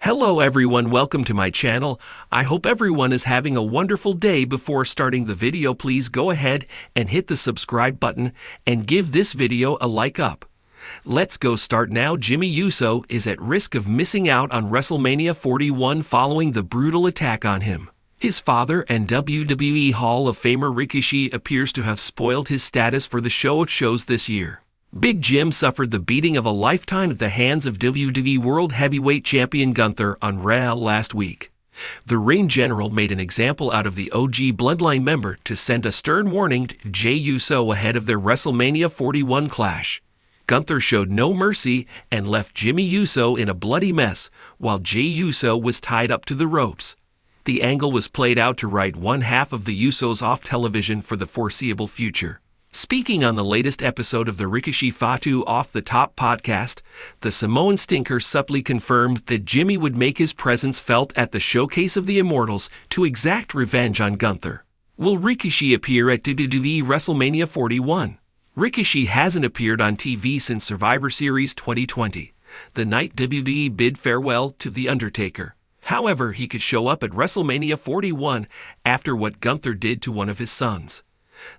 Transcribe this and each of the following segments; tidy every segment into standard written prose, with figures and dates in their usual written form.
Hello everyone, welcome to my channel. I hope everyone is having a wonderful day. Before starting the video, please go ahead and hit the subscribe button and give this video a like up. Let's go start now. Jimmy Uso is at risk of missing out on WrestleMania 41 following the brutal attack on him. His father and WWE Hall of Famer Rikishi appears to have spoiled his status for the shows this year. Big Jim suffered the beating of a lifetime at the hands of WWE World Heavyweight Champion Gunther on Raw last week. The Ring General made an example out of the OG Bloodline member to send a stern warning to Jey Uso ahead of their WrestleMania 41 clash. Gunther showed no mercy and left Jimmy Uso in a bloody mess while Jey Uso was tied up to the ropes. The angle was played out to write one half of the Usos off television for the foreseeable future. Speaking on the latest episode of the Rikishi Fatu Off the Top podcast, the Samoan stinker subtly confirmed that Jimmy would make his presence felt at the Showcase of the Immortals to exact revenge on Gunther. Will Rikishi appear at WWE WrestleMania 41? Rikishi hasn't appeared on TV since Survivor Series 2020, the night WWE bid farewell to The Undertaker. However, he could show up at WrestleMania 41 after what Gunther did to one of his sons.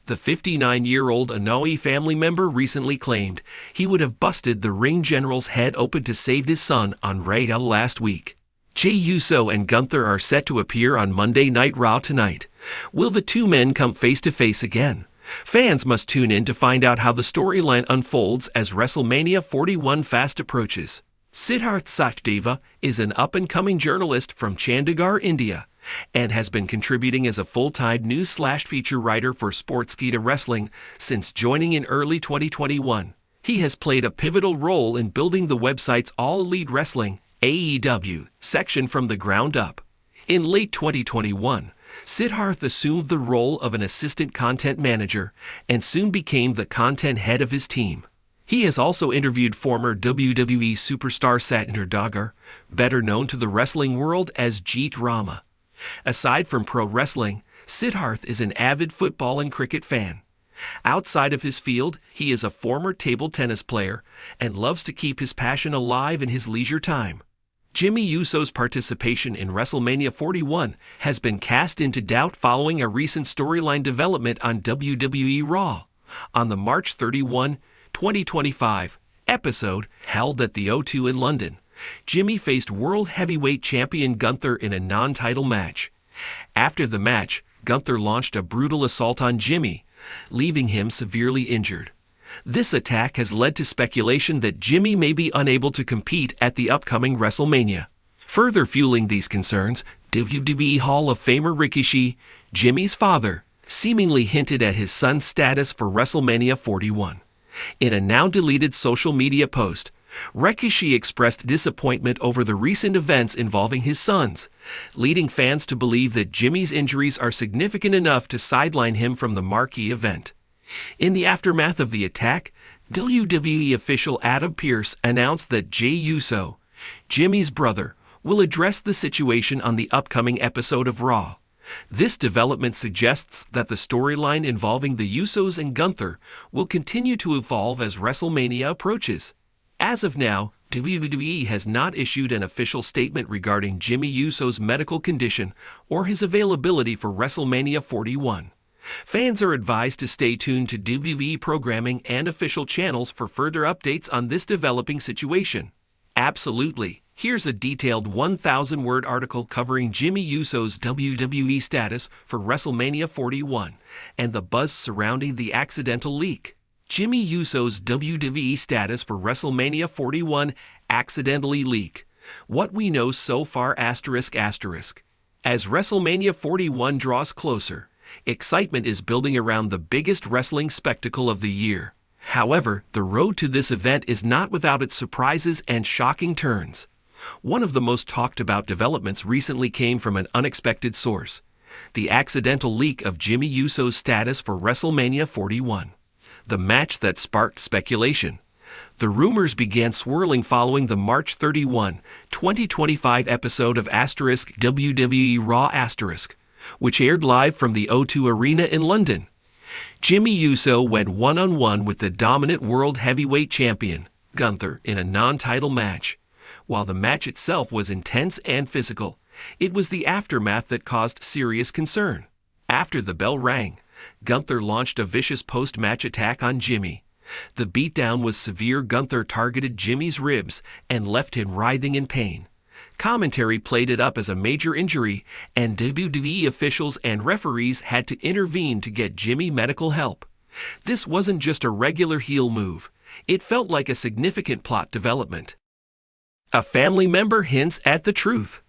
The 59-year-old Anoa'i family member recently claimed he would have busted the Ring General's head open to save his son on Raw last week. Jey Uso and Gunther are set to appear on Monday Night Raw tonight. Will the two men come face-to-face again? Fans must tune in to find out how the storyline unfolds as WrestleMania 41 fast approaches. Siddharth Sachdeva is an up-and-coming journalist from Chandigarh, India, and has been contributing as a full-time news/feature writer for Sportskeeda Wrestling since joining in early 2021. He has played a pivotal role in building the website's All Elite Wrestling (AEW) section from the ground up. In late 2021, Siddharth assumed the role of an assistant content manager and soon became the content head of his team. He has also interviewed former WWE superstar Satinder Dagar, better known to the wrestling world as Jeet Rama. Aside from pro wrestling, Siddharth is an avid football and cricket fan. Outside of his field, he is a former table tennis player and loves to keep his passion alive in his leisure time. Jimmy Uso's participation in WrestleMania 41 has been cast into doubt following a recent storyline development on WWE Raw. On the March 31, 2025 episode held at the O2 in London, Jimmy faced World Heavyweight Champion Gunther in a non-title match. After the match, Gunther launched a brutal assault on Jimmy, leaving him severely injured. This attack has led to speculation that Jimmy may be unable to compete at the upcoming WrestleMania. Further fueling these concerns, WWE Hall of Famer Rikishi, Jimmy's father, seemingly hinted at his son's status for WrestleMania 41. In a now-deleted social media post, Rikishi expressed disappointment over the recent events involving his sons, leading fans to believe that Jimmy's injuries are significant enough to sideline him from the marquee event. In the aftermath of the attack, WWE official Adam Pearce announced that Jey Uso, Jimmy's brother, will address the situation on the upcoming episode of Raw. This development suggests that the storyline involving the Usos and Gunther will continue to evolve as WrestleMania approaches. As of now, WWE has not issued an official statement regarding Jimmy Uso's medical condition or his availability for WrestleMania 41. Fans are advised to stay tuned to WWE programming and official channels for further updates on this developing situation. Absolutely. Here's a detailed 1,000-word article covering Jimmy Uso's WWE status for WrestleMania 41 and the buzz surrounding the accidental leak. Jimmy Uso's WWE status for WrestleMania 41 accidentally leak. What we know so far ****. As WrestleMania 41 draws closer, excitement is building around the biggest wrestling spectacle of the year. However, the road to this event is not without its surprises and shocking turns. One of the most talked about developments recently came from an unexpected source: the accidental leak of Jimmy Uso's status for WrestleMania 41. The match that sparked speculation. The rumors began swirling following the March 31, 2025 episode of WWE Raw***, which aired live from the O2 Arena in London. Jimmy Uso went one-on-one with the dominant World Heavyweight Champion, Gunther, in a non-title match. While the match itself was intense and physical, it was the aftermath that caused serious concern. After the bell rang, Gunther launched a vicious post-match attack on Jimmy. The beatdown was severe. Gunther targeted Jimmy's ribs and left him writhing in pain. Commentary played it up as a major injury, and WWE officials and referees had to intervene to get Jimmy medical help. This wasn't just a regular heel move. It felt like a significant plot development. A family member hints at the truth.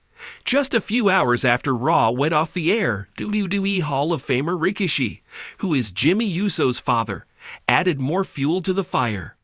Just a few hours after Raw went off the air, WWE Hall of Famer Rikishi, who is Jimmy Uso's father, added more fuel to the fire.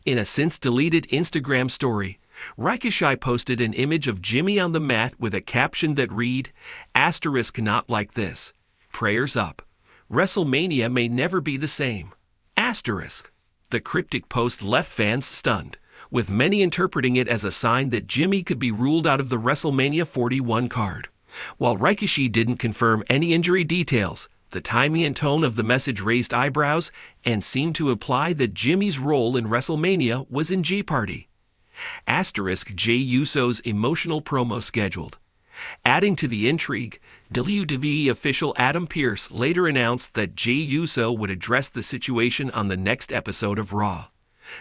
In a since-deleted Instagram story, Rikishi posted an image of Jimmy on the mat with a caption that read, "Not like this. Prayers up. WrestleMania may never be the same." The cryptic post left fans stunned, with many interpreting it as a sign that Jimmy could be ruled out of the WrestleMania 41 card. While Rikishi didn't confirm any injury details, the timing and tone of the message raised eyebrows and seemed to imply that Jimmy's role in WrestleMania was in Jeopardy. Jey Uso's emotional promo scheduled. Adding to the intrigue, WWE official Adam Pearce later announced that Jey Uso would address the situation on the next episode of Raw.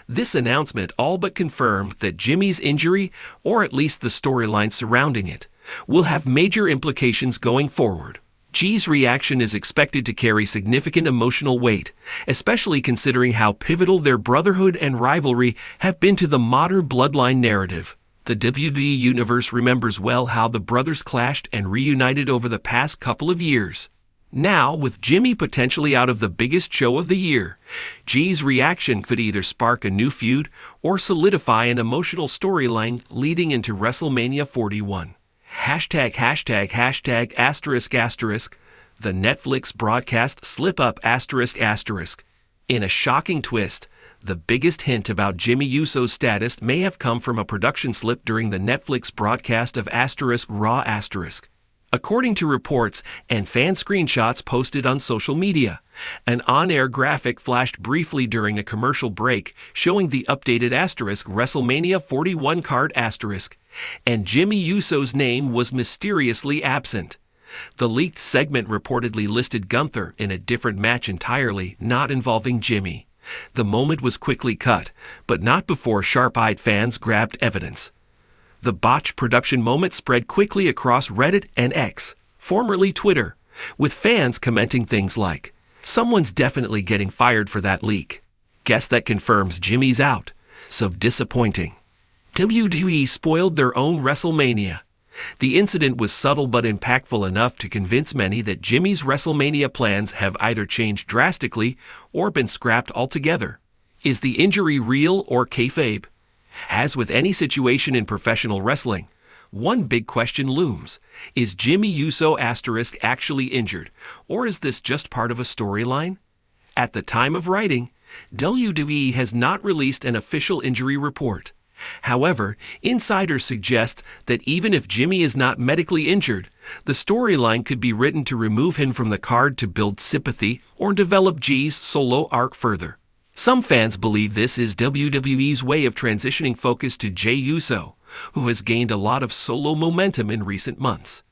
This announcement all but confirmed that Jimmy's injury, or at least the storyline surrounding it, will have major implications going forward. Jey's reaction is expected to carry significant emotional weight, especially considering how pivotal their brotherhood and rivalry have been to the modern bloodline narrative. The WWE Universe remembers well how the brothers clashed and reunited over the past couple of years. Now, with Jimmy potentially out of the biggest show of the year, Jey's reaction could either spark a new feud or solidify an emotional storyline leading into WrestleMania 41. ###****. The Netflix broadcast slip-up ****. In a shocking twist, the biggest hint about Jimmy Uso's status may have come from a production slip during the Netflix broadcast of ***Raw***. According to reports and fan screenshots posted on social media, an on-air graphic flashed briefly during a commercial break showing the updated WrestleMania 41 card and Jimmy Uso's name was mysteriously absent. The leaked segment reportedly listed Gunther in a different match entirely, not involving Jimmy. The moment was quickly cut, but not before sharp-eyed fans grabbed evidence. The botched production moment spread quickly across Reddit and X, formerly Twitter, with fans commenting things like, "Someone's definitely getting fired for that leak. Guess that confirms Jimmy's out. So disappointing." WWE spoiled their own WrestleMania. The incident was subtle but impactful enough to convince many that Jimmy's WrestleMania plans have either changed drastically or been scrapped altogether. Is the injury real or kayfabe? As with any situation in professional wrestling, one big question looms. Is Jimmy Uso actually injured, or is this just part of a storyline? At the time of writing, WWE has not released an official injury report. However, insiders suggest that even if Jimmy is not medically injured, the storyline could be written to remove him from the card to build sympathy or develop Jey's solo arc further. Some fans believe this is WWE's way of transitioning focus to Jey Uso, who has gained a lot of solo momentum in recent months.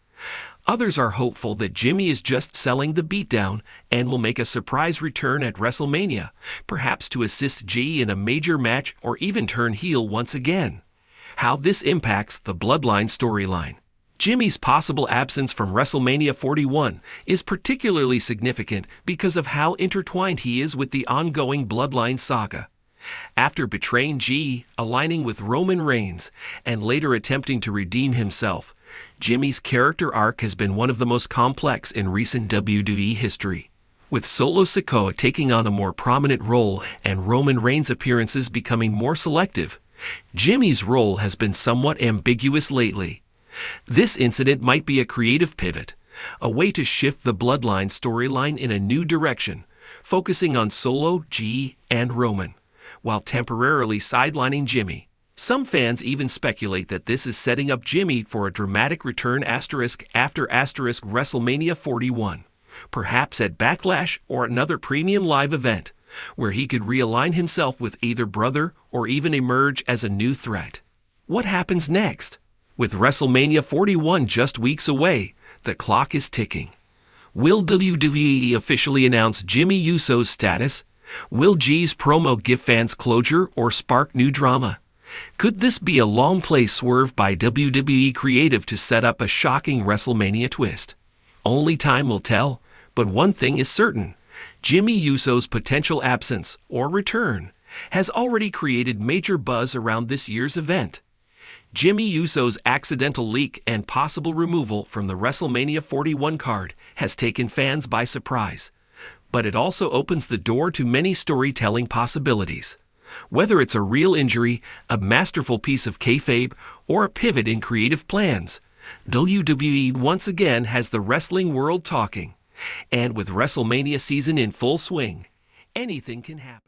Others are hopeful that Jimmy is just selling the beatdown and will make a surprise return at WrestleMania, perhaps to assist Jey in a major match or even turn heel once again. How this impacts the Bloodline storyline. Jimmy's possible absence from WrestleMania 41 is particularly significant because of how intertwined he is with the ongoing Bloodline saga. After betraying Jey, aligning with Roman Reigns, and later attempting to redeem himself, Jimmy's character arc has been one of the most complex in recent WWE history. With Solo Sikoa taking on a more prominent role and Roman Reigns' appearances becoming more selective, Jimmy's role has been somewhat ambiguous lately. This incident might be a creative pivot, a way to shift the Bloodline storyline in a new direction, focusing on Solo, Jey, and Roman, while temporarily sidelining Jimmy. Some fans even speculate that this is setting up Jimmy for a dramatic return after WrestleMania 41, perhaps at Backlash or another premium live event, where he could realign himself with either brother or even emerge as a new threat. What happens next? With WrestleMania 41 just weeks away, the clock is ticking. Will WWE officially announce Jimmy Uso's status? Will G's promo give fans closure or spark new drama? Could this be a long-play swerve by WWE Creative to set up a shocking WrestleMania twist? Only time will tell, but one thing is certain. Jimmy Uso's potential absence or return has already created major buzz around this year's event. Jimmy Uso's accidental leak and possible removal from the WrestleMania 41 card has taken fans by surprise, but it also opens the door to many storytelling possibilities. Whether it's a real injury, a masterful piece of kayfabe, or a pivot in creative plans, WWE once again has the wrestling world talking. And with WrestleMania season in full swing, anything can happen.